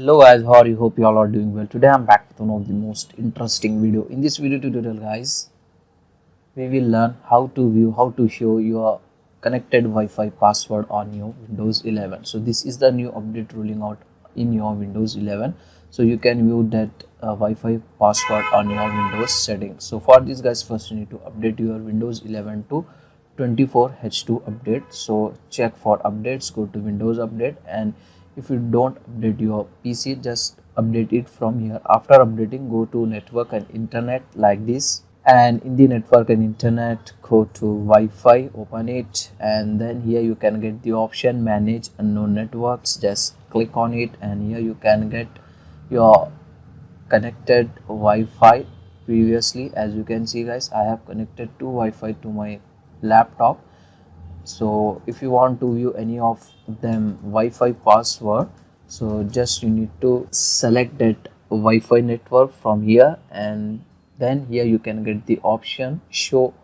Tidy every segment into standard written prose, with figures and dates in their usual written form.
Hello guys, how are you? Hope you all are doing well. Today I'm back with one of the most interesting video. In this video tutorial guys, we will learn how to show your connected Wi-Fi password on your Windows 11. So this is the new update rolling out in your Windows 11. So you can view that Wi-Fi password on your Windows settings. So for this guys, first you need to update your Windows 11 to 24H2 update. So check for updates, go to Windows update, and if you don't update your PC, just update it from here. After updating, go to network and internet like this, and in the network and internet go to Wi-Fi, open it, and then here you can get the option manage unknown networks. Just click on it, and here you can get your connected Wi-Fi. Previously, as you can see guys, I have connected two Wi-Fi to my laptop. So if you want to view any of them Wi-Fi password, so just you need to select that Wi-Fi network from here, and then here you can get the option show.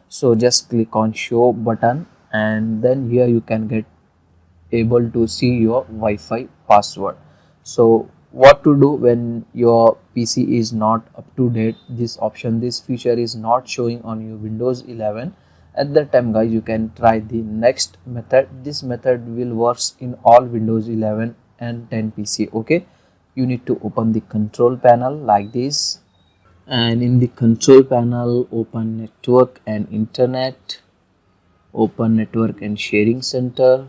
So just click on show button, and then here you can get able to see your Wi-Fi password. So what to do when your PC is not up to date, this feature is not showing on your Windows 11. At that time guys, you can try the next method. This method will work in all Windows 11 and 10 PC. Okay, you need to open the control panel like this, and in the control panel open network and internet, open network and sharing center,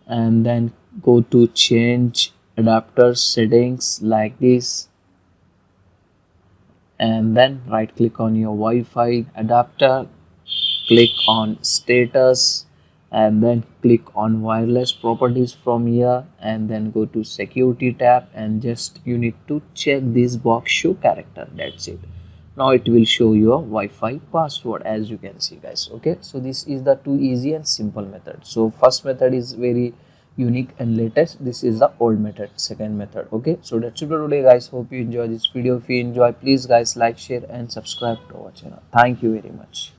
and then go to change adapter settings like this, and then right click on your Wi-Fi adapter, click on status, and then click on wireless properties from here, and then go to security tab, and just you need to check this box show character. That's it. Now it will show your Wi-Fi password, as you can see guys. Okay, so this is the two easy and simple method. So first method is very unique and latest. This is the old method, second method. Okay, so that's it for today guys. Hope you enjoy this video. If you enjoy, please guys like, share and subscribe to our channel. Thank you very much.